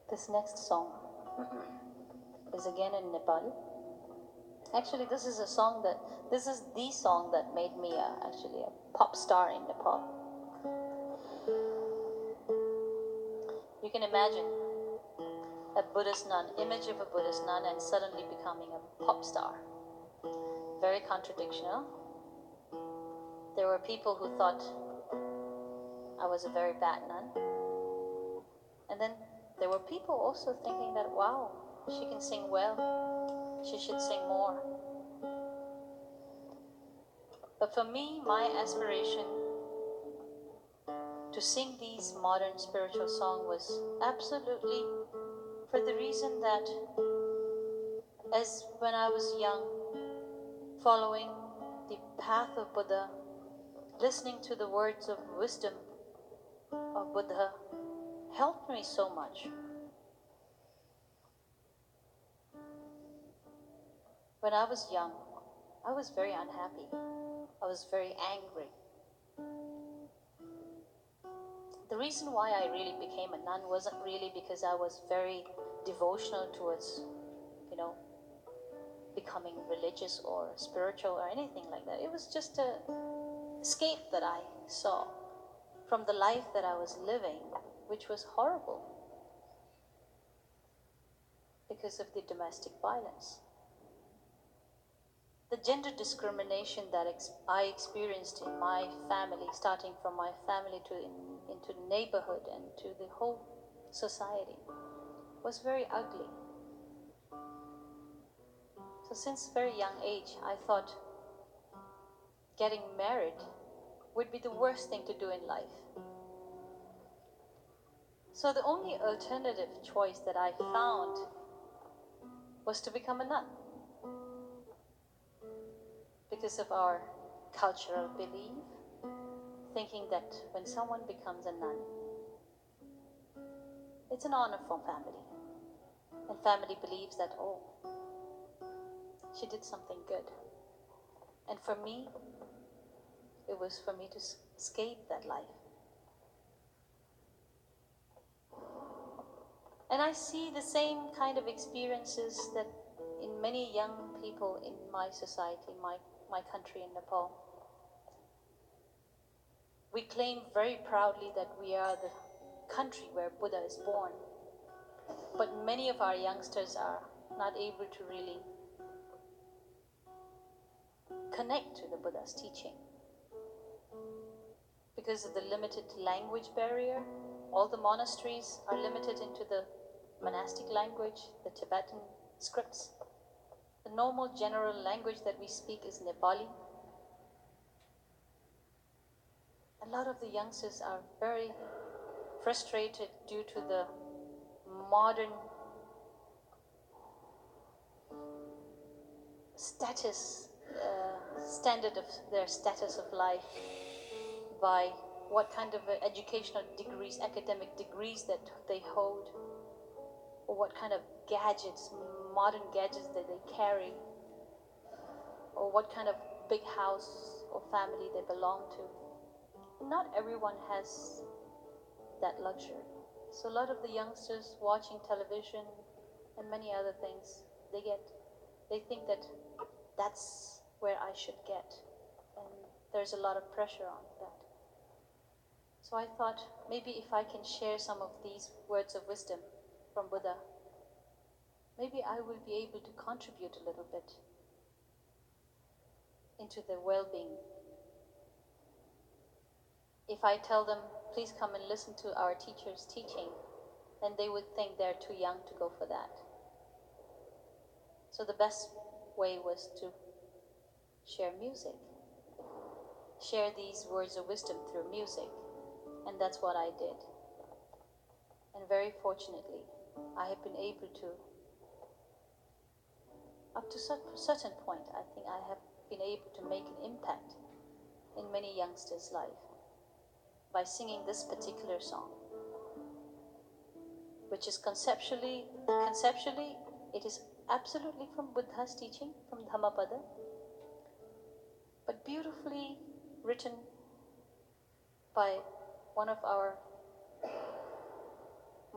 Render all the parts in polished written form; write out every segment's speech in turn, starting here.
This next song is again in Nepali. Actually, this is the song that made me actually a pop star in Nepal. You can imagine a Buddhist nun, image of a Buddhist nun, and suddenly becoming a pop star. Very contradictional. There were people who thought I was a very bad nun. And then there were people also thinking that, wow, she can sing well, she should sing more. But for me, my aspiration to sing these modern spiritual songs was absolutely for the reason that as when I was young, following the path of Buddha, listening to the words of wisdom of Buddha helped me so much. When I was young, I was very unhappy. I was very angry. The reason why I really became a nun wasn't really because I was very devotional towards, becoming religious or spiritual or anything like that. It was just an escape that I saw from the life that I was living, which was horrible because of the domestic violence. The gender discrimination that I experienced in my family, starting from my family into the neighborhood and to the whole society, was very ugly. So since very young age, I thought getting married would be the worst thing to do in life. So the only alternative choice that I found was to become a nun. Because of our cultural belief, thinking that when someone becomes a nun, it's an honor for family. And family believes that, oh, she did something good. And for me, it was for me to escape that life. And I see the same kind of experiences that in many young people in my society, my country in Nepal. We claim very proudly that we are the country where Buddha is born. But many of our youngsters are not able to really connect to the Buddha's teaching. Because of the limited language barrier, all the monasteries are limited into the monastic language, the Tibetan scripts. The normal general language that we speak is Nepali. A lot of the youngsters are very frustrated due to the modern standard of their status of life, by what kind of educational degrees, academic degrees that they hold, or what kind of gadgets, modern gadgets that they carry, or what kind of big house or family they belong to. Not everyone has that luxury. So a lot of the youngsters watching television and many other things, they think that that's where I should get. And there's a lot of pressure on that. So I thought maybe if I can share some of these words of wisdom from Buddha, maybe I will be able to contribute a little bit into their well-being. If I tell them, please come and listen to our teacher's teaching, then they would think they're too young to go for that. So the best way was to share music. Share these words of wisdom through music. And that's what I did. And very fortunately, I have been able to, up to a certain point, I think I have been able to make an impact in many youngsters' life by singing this particular song, which is conceptually, it is absolutely from Buddha's teaching, from Dhammapada, but beautifully written by one of our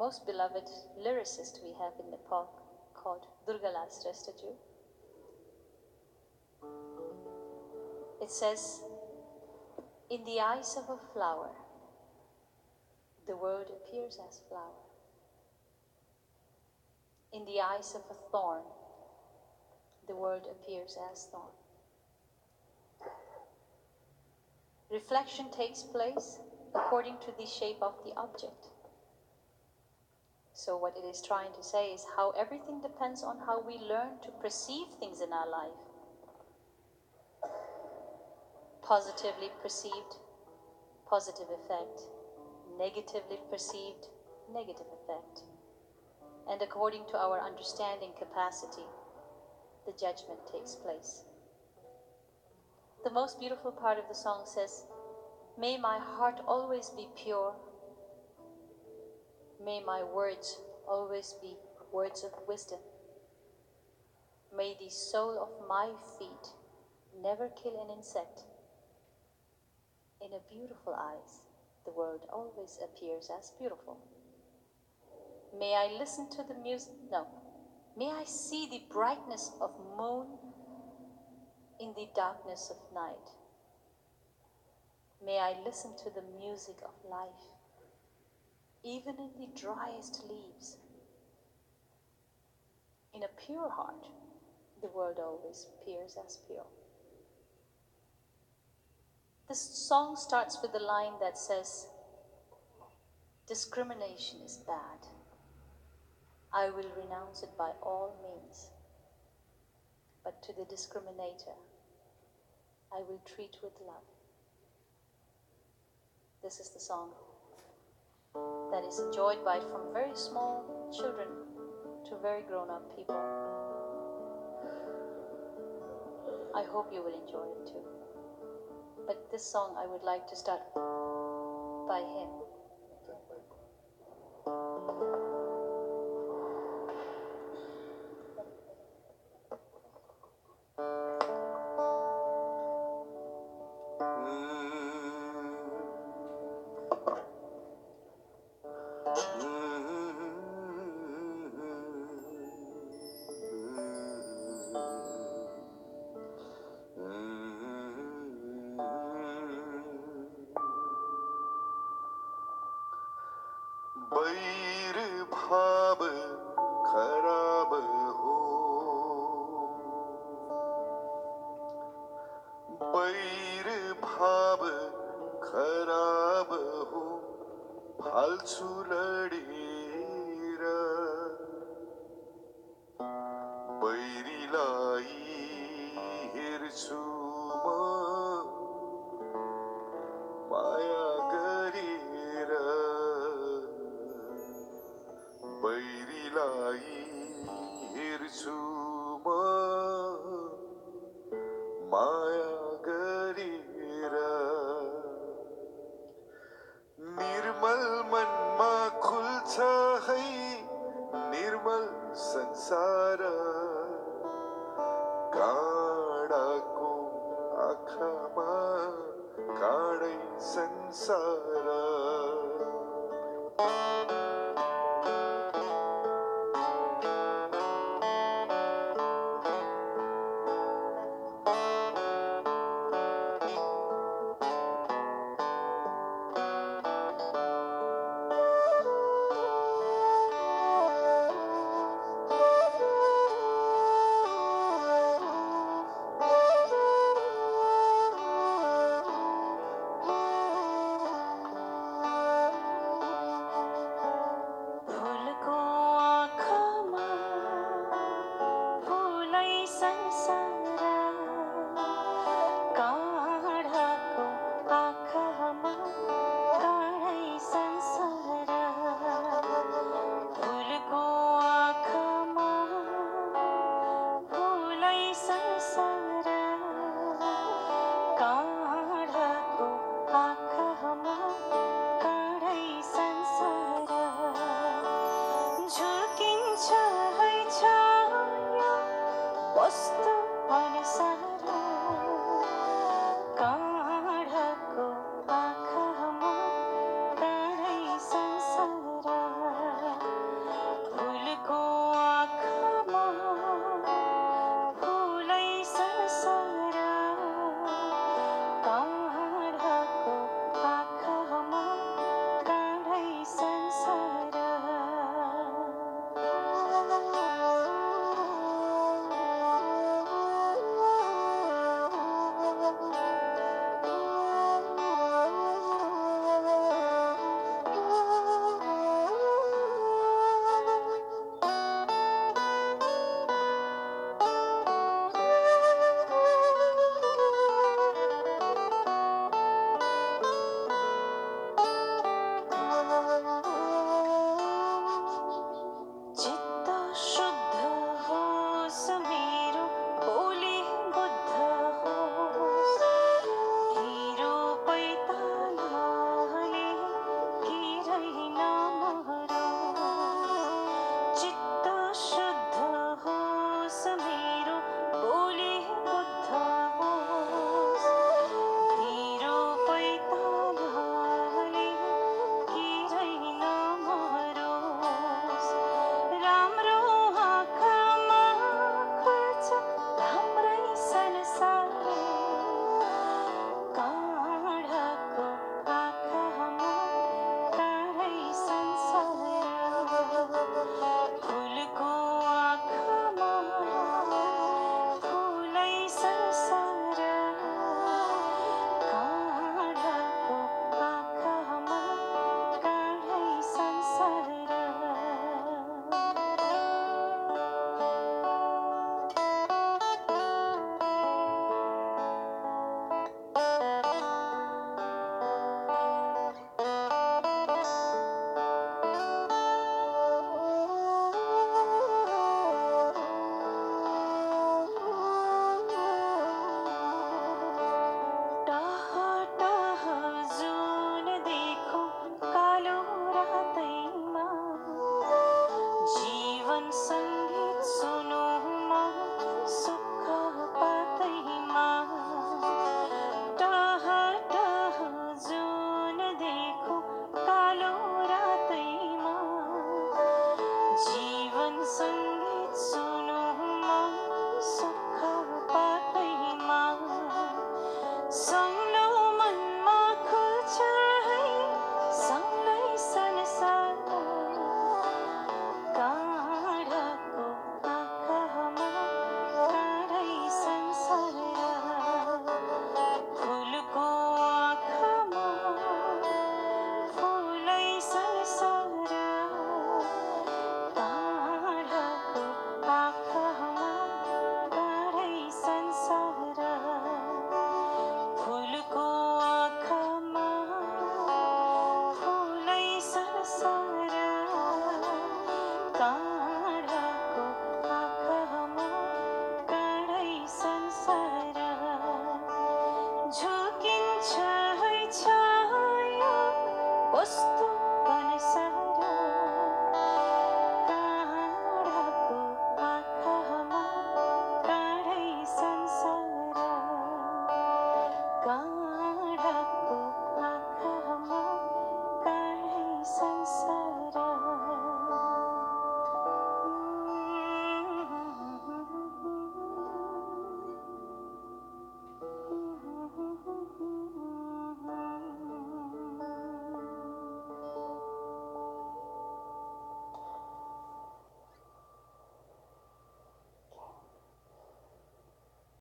most beloved lyricist we have in Nepal called Durgala Srestaju. It says, in the eyes of a flower, the world appears as flower. In the eyes of a thorn, the world appears as thorn. Reflection takes place according to the shape of the object. So what it is trying to say is how everything depends on how we learn to perceive things in our life. Positively perceived, positive effect. Negatively perceived, negative effect. And according to our understanding capacity, the judgment takes place. The most beautiful part of the song says, may my heart always be pure. May my words always be words of wisdom. May the sole of my feet never kill an insect. In a beautiful eyes, the world always appears as beautiful. May I listen to the music, may I see the brightness of moon in the darkness of night. May I listen to the music of life, even in the driest leaves. In a pure heart, the world always appears as pure. This song starts with a line that says, discrimination is bad. I will renounce it by all means. But to the discriminator, I will treat with love. This is the song that is enjoyed by from very small children to very grown-up people. I hope you will enjoy it too. But this song I would like to start by him. बैर भाव खराब हो, बैर भाव खराब हो, फाल्छु लडेर बैरीलाई हेर्छु म माया गरेर बैरीलाई हेर्छु म माया गरेर निर्मल मनमा खुल्छ है निर्मल संसार काँडाको आँखामा काँडै संसार